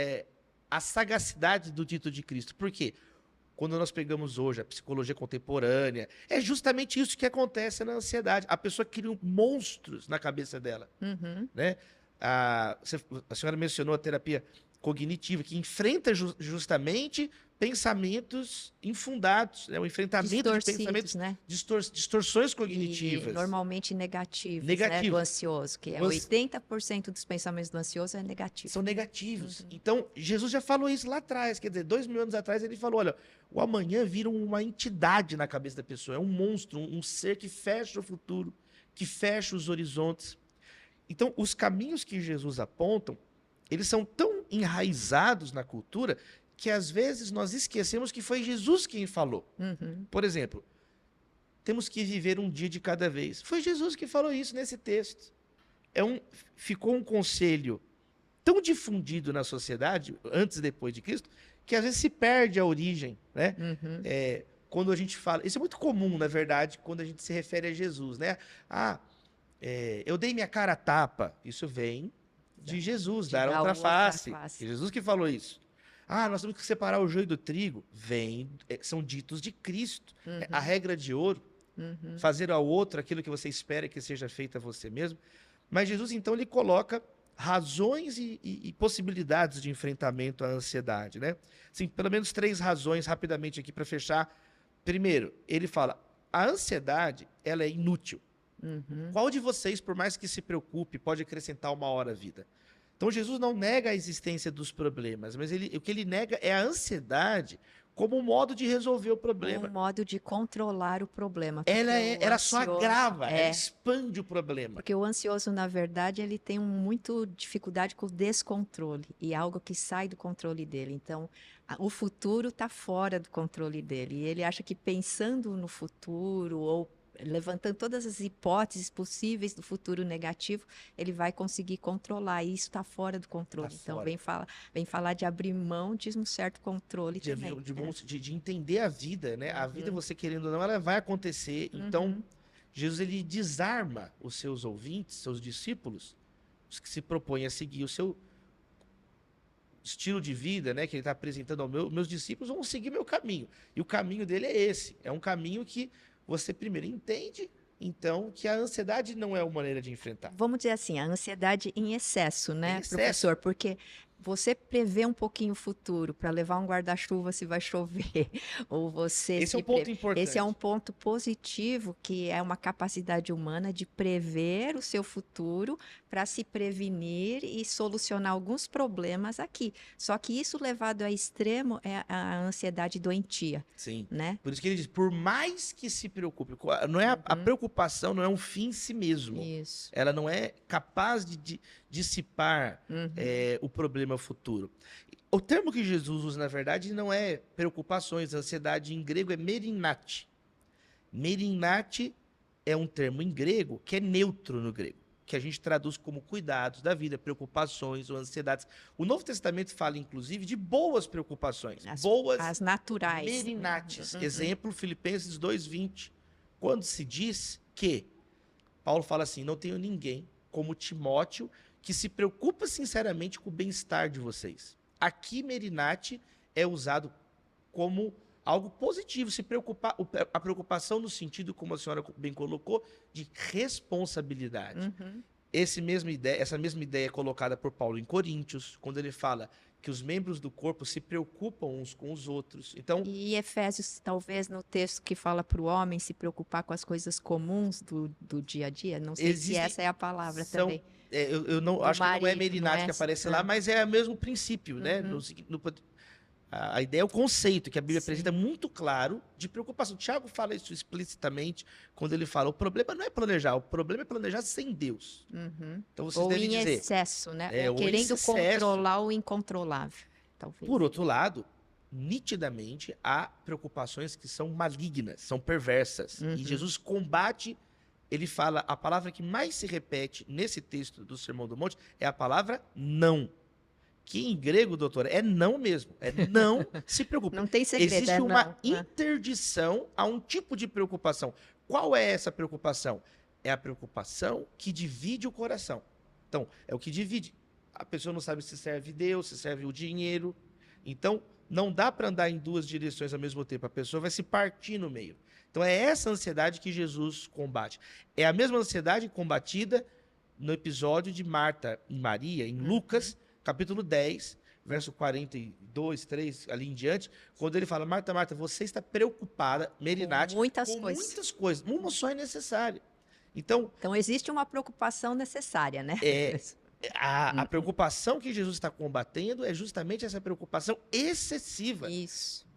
a sagacidade do dito de Cristo. Por quê? Quando nós pegamos hoje a psicologia contemporânea, é justamente isso que acontece na ansiedade. A pessoa cria monstros na cabeça dela. Né? A senhora mencionou a terapia cognitiva, que enfrenta justamente pensamentos infundados, né? O enfrentamento de pensamentos, né? Distorções cognitivas. E normalmente negativos. Né? Do ansioso, que é 80% dos pensamentos do ansioso é negativo. São negativos. Então, Jesus já falou isso lá atrás, quer dizer, 2000 anos atrás, ele falou, olha, o amanhã vira uma entidade na cabeça da pessoa, é um monstro, um ser que fecha o futuro, que fecha os horizontes. Então, os caminhos que Jesus apontam, eles são tão enraizados na cultura que às vezes nós esquecemos que foi Jesus quem falou. Por exemplo, temos que viver um dia de cada vez. Foi Jesus que falou isso nesse texto. Ficou um conselho tão difundido na sociedade, antes e depois de Cristo, que às vezes se perde a origem, né? Quando a gente fala... Isso é muito comum, na verdade, quando a gente se refere a Jesus, né? Eu dei minha cara a tapa. Isso vem de Jesus, dar outra face. É Jesus que falou isso. Nós temos que separar o joio do trigo. São ditos de Cristo. A regra de ouro. Fazer ao outro aquilo que você espera que seja feito a você mesmo. Mas Jesus, então, ele coloca razões e possibilidades de enfrentamento à ansiedade, né? Assim, pelo menos 3 razões, rapidamente aqui para fechar. Primeiro, ele fala, a ansiedade, ela é inútil. Qual de vocês, por mais que se preocupe, pode acrescentar 1 hora à vida? Então, Jesus não nega a existência dos problemas, mas o que ele nega é a ansiedade como um modo de resolver o problema. Um modo de controlar o problema. Ela só agrava, ela expande o problema. Porque o ansioso, na verdade, ele tem muito dificuldade com o descontrole, e algo que sai do controle dele. Então, o futuro está fora do controle dele, e ele acha que pensando no futuro, ou levantando todas as hipóteses possíveis do futuro negativo, ele vai conseguir controlar, e isso está fora do controle. Então, vem falar de abrir mão de um certo controle também. De entender a vida, né? A vida, você querendo ou não, ela vai acontecer. Então, Jesus, ele desarma os seus ouvintes, seus discípulos, os que se propõem a seguir o seu estilo de vida, né? Que ele está apresentando aos meus discípulos, vão seguir meu caminho. E o caminho dele é esse. É um caminho que você primeiro entende, então, que a ansiedade não é uma maneira de enfrentar. Vamos dizer assim, a ansiedade em excesso, né, professor? Porque você prevê um pouquinho o futuro para levar um guarda-chuva se vai chover, ou você... Esse é um ponto importante. Esse é um ponto positivo, que é uma capacidade humana de prever o seu futuro para se prevenir e solucionar alguns problemas aqui. Só que isso levado a extremo é a ansiedade doentia. Sim, né? Por isso que ele diz, por mais que se preocupe, não é a preocupação não é um fim em si mesmo. Isso. Ela não é capaz de dissipar o problema futuro. O termo que Jesus usa, na verdade, não é preocupações. Ansiedade em grego é merinate. Merinate é um termo em grego que é neutro no grego, que a gente traduz como cuidados da vida, preocupações ou ansiedades. O Novo Testamento fala, inclusive, de boas preocupações. As naturais. Merinates. Exemplo, Filipenses 2:20. Quando se diz que, Paulo fala assim, não tenho ninguém como Timóteo que se preocupa sinceramente com o bem-estar de vocês. Aqui, merinate é usado como algo positivo, se preocupar, a preocupação no sentido, como a senhora bem colocou, de responsabilidade. Essa mesma ideia é colocada por Paulo em Coríntios, quando ele fala que os membros do corpo se preocupam uns com os outros. Então, e Efésios, talvez no texto que fala para o homem se preocupar com as coisas comuns do dia a dia, não sei se essa é a palavra também. Eu não acho que não é merinate que aparece lá, mas é o mesmo princípio, né? A ideia é o conceito que a Bíblia apresenta muito claro de preocupação. Tiago fala isso explicitamente quando ele fala, o problema não é planejar, o problema é planejar sem Deus. Então vocês devem dizer... Ou em excesso, né? Ou querendo controlar o incontrolável, talvez. Por outro lado, nitidamente, há preocupações que são malignas, são perversas. E Jesus combate, ele fala, a palavra que mais se repete nesse texto do Sermão do Monte é a palavra não. Que em grego, doutora, é não mesmo. É não se preocupe. Não tem segredo, existe uma interdição a um tipo de preocupação. Qual é essa preocupação? É a preocupação que divide o coração. Então, é o que divide. A pessoa não sabe se serve Deus, se serve o dinheiro. Então, não dá para andar em 2 direções ao mesmo tempo. A pessoa vai se partir no meio. Então, é essa ansiedade que Jesus combate. É a mesma ansiedade combatida no episódio de Marta e Maria, em Lucas, capítulo 10, verso 42, 3, ali em diante, quando ele fala, Marta, Marta, você está preocupada, merinate, com muitas coisas. Uma só é necessária. Então existe uma preocupação necessária, né? A preocupação que Jesus está combatendo é justamente essa preocupação excessiva. Isso.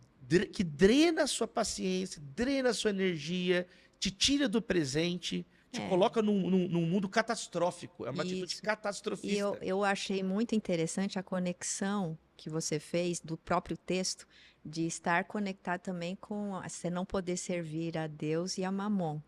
Que drena a sua paciência, drena a sua energia, te tira do presente, te coloca num mundo catastrófico. É uma atitude catastrofista. E eu achei muito interessante a conexão que você fez do próprio texto de estar conectado também com você não poder servir a Deus e a Mamon.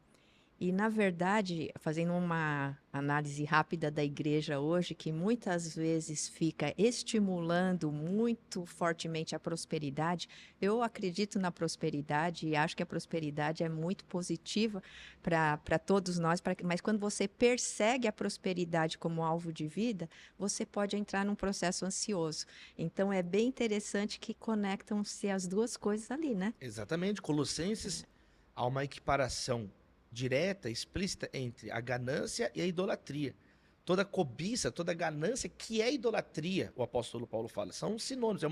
E, na verdade, fazendo uma análise rápida da igreja hoje, que muitas vezes fica estimulando muito fortemente a prosperidade, eu acredito na prosperidade e acho que a prosperidade é muito positiva para todos nós, mas quando você persegue a prosperidade como alvo de vida, você pode entrar num processo ansioso. Então, é bem interessante que conectam-se as duas coisas ali, né? Exatamente. Colossenses, há uma equiparação direta, explícita entre a ganância e a idolatria. Toda cobiça, toda ganância, que é idolatria, o apóstolo Paulo fala, são sinônimos.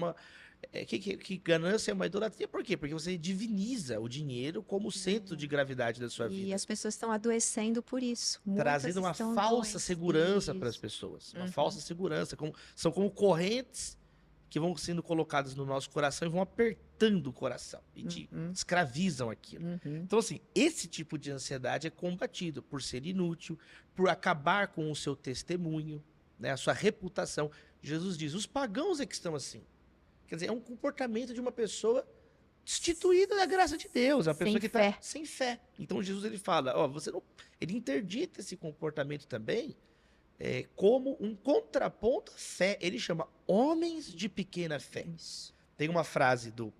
Que ganância é uma idolatria, por quê? Porque você diviniza o dinheiro como centro de gravidade da sua E vida, as pessoas estão adoecendo por isso. Muitas trazendo uma estão falsa doentes. segurança para as Isso. pessoas. Uma Uhum. falsa segurança. São como correntes que vão sendo colocadas no nosso coração e vão apertando o coração e te escravizam aquilo. Uhum. Então, assim, esse tipo de ansiedade é combatido por ser inútil, por acabar com o seu testemunho, né, a sua reputação. Jesus diz, os pagãos é que estão assim. Quer dizer, é um comportamento de uma pessoa destituída da graça de Deus, é uma Sem pessoa que fé. está sem fé. Então, Jesus ele fala, ó, você não, ele interdita esse comportamento também como um contraponto à fé. Ele chama homens de pequena fé. Isso. Tem uma frase do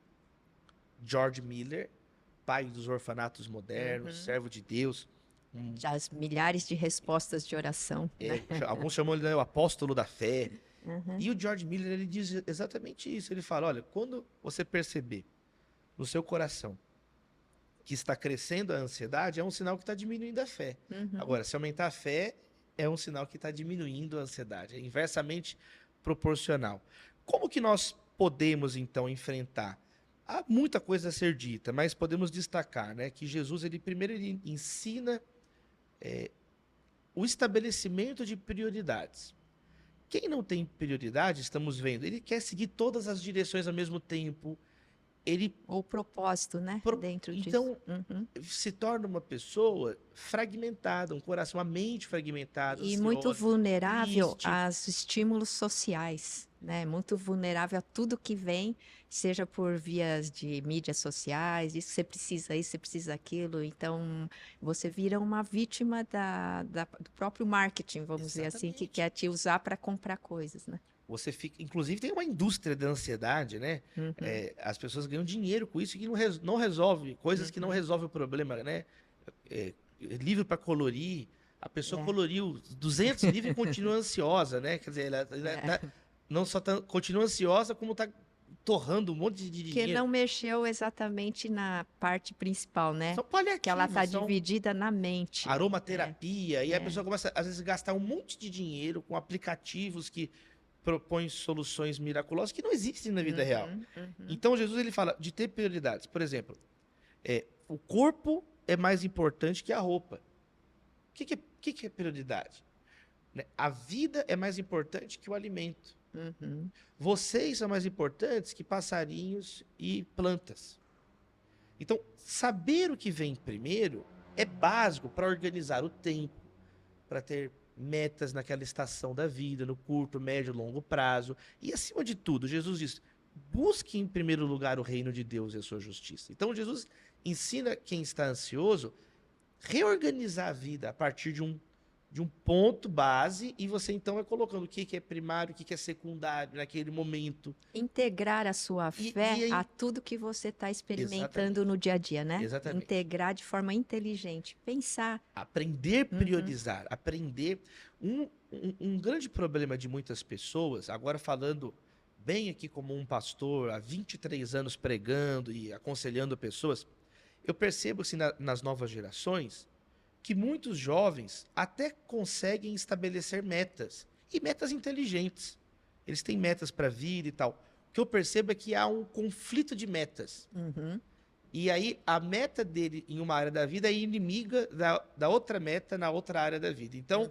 George Miller, pai dos orfanatos modernos, servo de Deus. Já as milhares de respostas de oração. Né? Alguns chamam ele de o apóstolo da fé. Uhum. E o George Miller ele diz exatamente isso. Ele fala, olha, quando você perceber no seu coração que está crescendo a ansiedade, é um sinal que está diminuindo a fé. Uhum. Agora, se aumentar a fé, é um sinal que está diminuindo a ansiedade. É inversamente proporcional. Como que nós podemos, então, enfrentar? Há muita coisa a ser dita, mas podemos destacar, né, que Jesus, primeiro, ele ensina o estabelecimento de prioridades. Quem não tem prioridade, estamos vendo, ele quer seguir todas as direções ao mesmo tempo. O propósito, né? Dentro disso. Então, se torna uma pessoa fragmentada, um coração, uma mente fragmentada, E ansiosa, muito vulnerável triste. aos estímulos sociais, né? Muito vulnerável a tudo que vem, seja por vias de mídias sociais, isso você precisa isso, você precisa aquilo. Então, você vira uma vítima do próprio marketing, vamos dizer assim, que Exatamente. quer te usar para comprar coisas, né? Você fica, inclusive tem uma indústria da ansiedade, né? As pessoas ganham dinheiro com isso que não resolve, coisas que não resolvem o problema, né? Livro para colorir, a pessoa coloriu 200 livros e continua ansiosa, né? Quer dizer, ela não só continua ansiosa, como está torrando um monte de dinheiro. Porque não mexeu exatamente na parte principal, né? São paliativos, Que ela está dividida na mente. Aromaterapia, e a pessoa começa, às vezes, a gastar um monte de dinheiro com aplicativos que propõem soluções miraculosas que não existem na vida real. Então, Jesus ele fala de ter prioridades. Por exemplo, o corpo é mais importante que a roupa. O que é prioridade? A vida é mais importante que o alimento. Vocês são mais importantes que passarinhos e plantas. Então, saber o que vem primeiro é básico para organizar o tempo, para ter metas naquela estação da vida, no curto, médio e longo prazo. E, acima de tudo, Jesus diz, busque em primeiro lugar o reino de Deus e a sua justiça. Então, Jesus ensina quem está ansioso reorganizar a vida a partir de um ponto base, e você então vai colocando o que é primário, o que é secundário naquele momento. Integrar a sua fé a tudo que você está experimentando no dia a dia, né? Exatamente. Integrar de forma inteligente, pensar. Aprender a priorizar, aprender. Um grande problema de muitas pessoas, agora falando bem aqui como um pastor, há 23 anos pregando e aconselhando pessoas, eu percebo assim, nas novas gerações, que muitos jovens até conseguem estabelecer metas, e metas inteligentes. Eles têm metas para a vida e tal. O que eu percebo é que há um conflito de metas. E aí a meta dele em uma área da vida é inimiga da outra meta na outra área da vida. Então,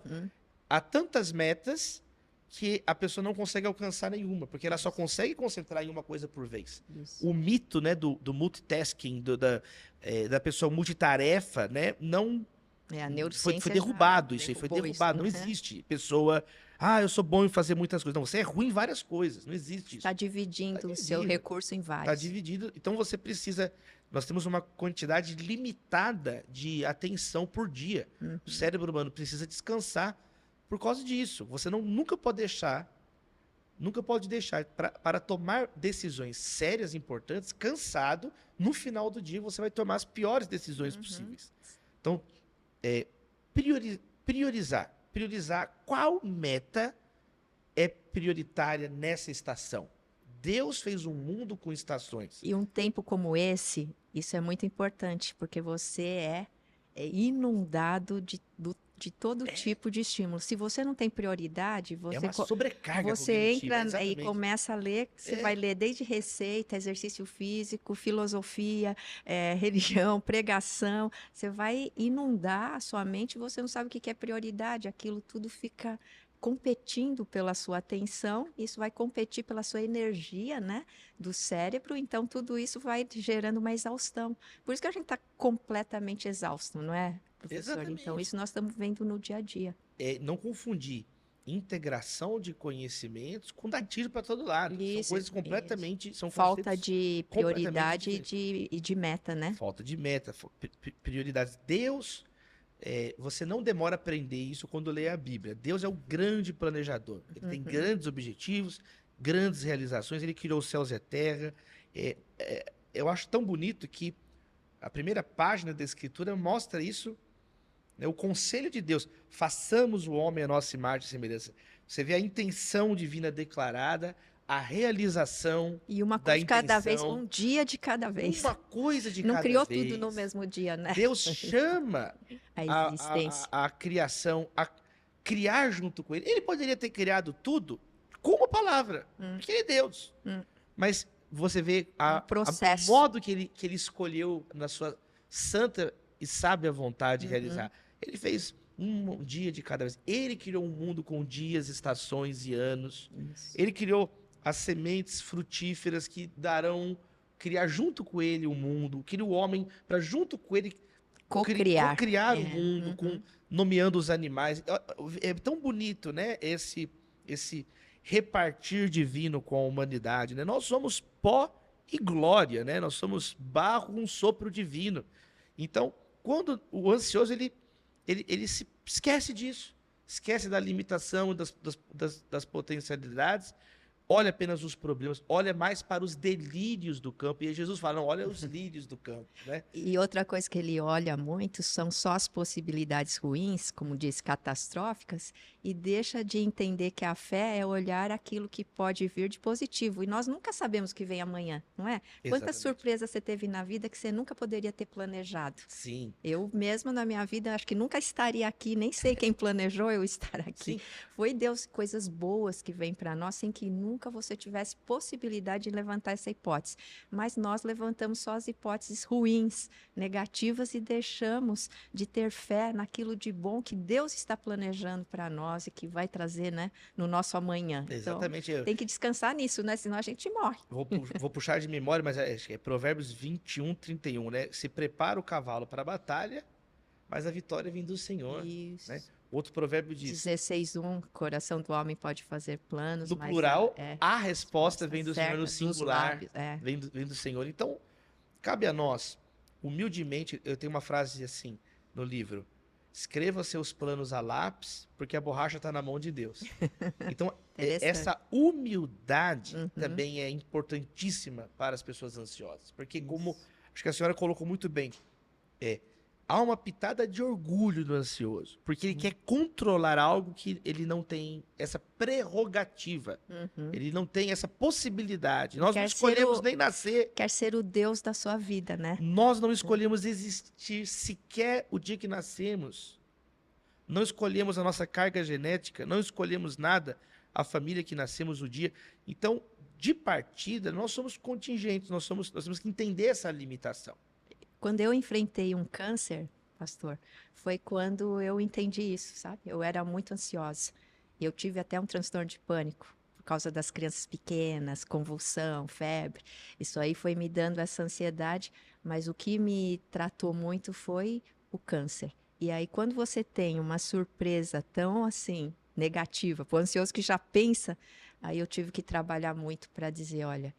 há tantas metas que a pessoa não consegue alcançar nenhuma, porque ela só consegue concentrar em uma coisa por vez. O mito, né, do multitasking, da pessoa multitarefa, né, não A Foi neurociência já derrubado, isso aí foi derrubou isso. derrubado. Não existe pessoa, eu sou bom em fazer muitas coisas. Não, você é ruim em várias coisas. Não existe Está isso. Tá dividindo o seu dividido. recurso em Está vários. dividido. Então você precisa. Nós temos uma quantidade limitada de atenção por dia. O cérebro humano precisa descansar por causa disso. Você nunca pode deixar para tomar decisões sérias, importantes, cansado. No final do dia você vai tomar as piores decisões possíveis. Então, priorizar qual meta é prioritária nessa estação. Deus fez um mundo com estações. E um tempo como esse, isso é muito importante, porque você é inundado de todo tipo de estímulo. Se você não tem prioridade, É uma sobrecarga você cognitiva, entra e exatamente. começa a ler, você vai ler desde receita, exercício físico, filosofia, religião, pregação. Você vai inundar a sua mente, você não sabe o que é prioridade. Aquilo tudo fica competindo pela sua atenção, isso vai competir pela sua energia, né, do cérebro, então tudo isso vai gerando uma exaustão. Por isso que a gente está completamente exausto, não é, professor? Exatamente. Então isso nós estamos vendo no dia a dia. Não confundir integração de conhecimentos com dar tiro para todo lado. São coisas completamente... São falta de prioridade completamente e de meta, né? Falta de meta, prioridades. Deus... você não demora a aprender isso quando lê a Bíblia. Deus é o grande planejador. Ele tem grandes objetivos, grandes realizações. Ele criou os céus e a terra. Eu acho tão bonito que a primeira página da Escritura mostra isso, né? O conselho de Deus. Façamos o homem a nossa imagem e semelhança. Você vê a intenção divina declarada, a realização e uma da coisa de cada vez, intenção. um dia de cada vez. Uma coisa de Não cada criou vez. tudo no mesmo dia, né? Deus chama a existência. a criação a criar junto com ele. Ele poderia ter criado tudo com uma palavra, porque ele é Deus. Mas você vê processo. o modo que ele escolheu na sua santa e sábia vontade de realizar. Ele fez um dia de cada vez. Ele criou um mundo com dias, estações e anos. Isso. Ele criou as sementes frutíferas que darão, criar junto com ele o mundo. Criou o homem para junto com ele co-criar o mundo, nomeando os animais. É tão bonito, né? Esse repartir divino com a humanidade, né? Nós somos pó e glória, né? Nós somos barro, um sopro divino. Então, quando o ansioso ele se esquece disso, esquece da limitação, das potencialidades, olha apenas os problemas, olha mais para os delírios do campo. E aí Jesus fala, não, olha os lírios do campo, né? E outra coisa que ele olha muito são só as possibilidades ruins, como diz, catastróficas, e deixa de entender que a fé é olhar aquilo que pode vir de positivo. E nós nunca sabemos o que vem amanhã, não é? Quantas surpresas você teve na vida que você nunca poderia ter planejado? Sim. Eu mesma, na minha vida, acho que nunca estaria aqui, nem sei quem planejou eu estar aqui. Sim. Foi Deus, coisas boas que vêm para nós, sem que nunca você tivesse possibilidade de levantar essa hipótese. Mas nós levantamos só as hipóteses ruins, negativas, e deixamos de ter fé naquilo de bom que Deus está planejando para nós e que vai trazer, né, no nosso amanhã. Exatamente. Então, tem que descansar nisso, né? Senão a gente morre. Vou puxar de memória, mas acho que é Provérbios 21:31, né? Se prepara o cavalo para a batalha, mas a vitória vem do Senhor. Isso. Né? Outro provérbio diz... 16:1, coração do homem pode fazer planos, no mas plural, a resposta vem do Senhor. No certa, dos singular, lábios, vem do Senhor. Então, cabe a nós, humildemente, eu tenho uma frase assim no livro: escreva seus planos a lápis, porque a borracha está na mão de Deus. Então, essa humildade também é importantíssima para as pessoas ansiosas. Porque, como acho que a senhora colocou muito bem, há uma pitada de orgulho do ansioso, porque ele quer controlar algo que ele não tem essa prerrogativa, ele não tem essa possibilidade. Nós não escolhemos nem nascer. Quer ser o Deus da sua vida, né? Nós não escolhemos existir sequer o dia que nascemos. Não escolhemos a nossa carga genética, não escolhemos nada, a família que nascemos, o dia. Então, de partida, nós somos contingentes, nós temos que entender essa limitação. Quando eu enfrentei um câncer, pastor, foi quando eu entendi isso, sabe? Eu era muito ansiosa. E eu tive até um transtorno de pânico por causa das crianças pequenas, convulsão, febre. Isso aí foi me dando essa ansiedade, mas o que me tratou muito foi o câncer. E aí, quando você tem uma surpresa tão assim, negativa, para o ansioso que já pensa, aí eu tive que trabalhar muito para dizer: olha,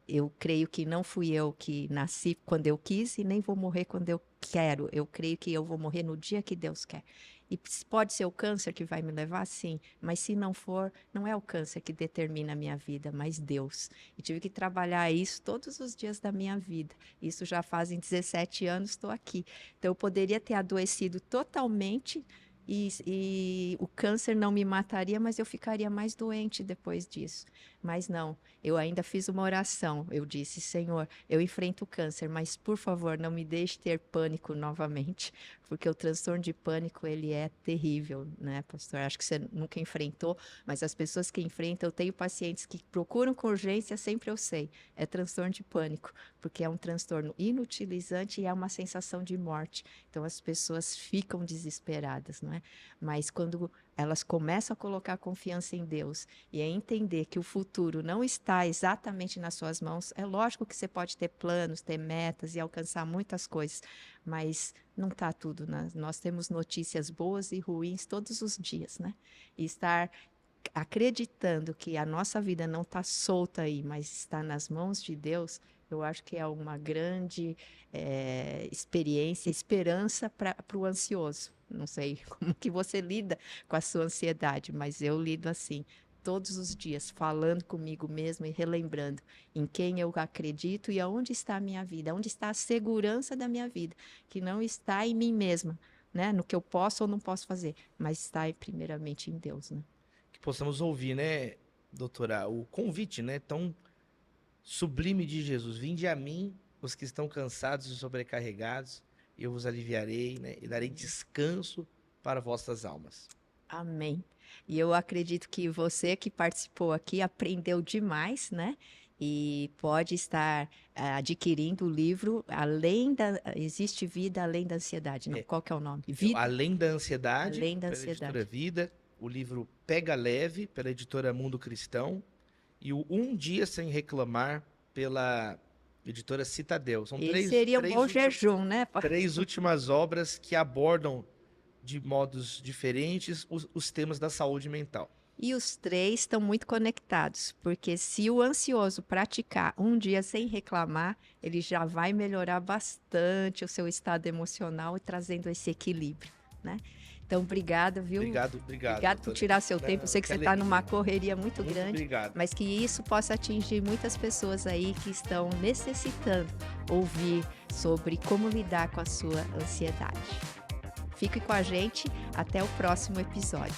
eu creio que não fui eu que nasci quando eu quis e nem vou morrer quando eu quero. Eu creio que eu vou morrer no dia que Deus quer. E pode ser o câncer que vai me levar, sim, mas se não for, não é o câncer que determina a minha vida, mas Deus. E tive que trabalhar isso todos os dias da minha vida. Isso já fazem 17 anos, estou aqui. Então, eu poderia ter adoecido totalmente e o câncer não me mataria, mas eu ficaria mais doente depois disso. Mas não, eu ainda fiz uma oração. Eu disse: Senhor, eu enfrento o câncer, mas por favor, não me deixe ter pânico novamente, porque o transtorno de pânico, ele é terrível, né, pastor? Acho que você nunca enfrentou, mas as pessoas que enfrentam, eu tenho pacientes que procuram com urgência, sempre eu sei, é transtorno de pânico, porque é um transtorno inutilizante e é uma sensação de morte. Então, as pessoas ficam desesperadas, não é? Mas quando elas começam a colocar confiança em Deus e a entender que o futuro não está exatamente nas suas mãos, é lógico que você pode ter planos, ter metas e alcançar muitas coisas, mas não está tudo. Nós temos notícias boas e ruins todos os dias, né? E estar acreditando que a nossa vida não está solta aí, mas está nas mãos de Deus, eu acho que é uma grande experiência, esperança para o ansioso. Não sei como que você lida com a sua ansiedade, mas eu lido assim, todos os dias, falando comigo mesmo e relembrando em quem eu acredito e aonde está a minha vida, onde está a segurança da minha vida, que não está em mim mesma, né? No que eu posso ou não posso fazer, mas está primeiramente em Deus, né? Que possamos ouvir, né, doutora, o convite, né, tão sublime de Jesus: vinde a mim, os que estão cansados e sobrecarregados, e eu vos aliviarei, né, e darei descanso para vossas almas. Amém. E eu acredito que você que participou aqui aprendeu demais, né? E pode estar adquirindo o livro Existe Vida Além da Ansiedade. Não, É, qual que é o nome? Vida Além da Ansiedade, Além da pela editora Ansiedade. Vida, o livro Pega Leve, pela editora Mundo Cristão, e o Um Dia Sem Reclamar, pela editora Citadel. São Esse seria um bom três jejum, né? três últimas obras que abordam de modos diferentes os temas da saúde mental. E os três estão muito conectados, porque se o ansioso praticar um dia sem reclamar, ele já vai melhorar bastante o seu estado emocional e trazendo esse equilíbrio, né? Então, obrigada, viu? Obrigado, Obrigado por doutora. tirar seu tempo. Eu sei que Que você está alegria. numa correria muito grande, Obrigado. mas que isso possa atingir muitas pessoas aí que estão necessitando ouvir sobre como lidar com a sua ansiedade. Fique com a gente, até o próximo episódio.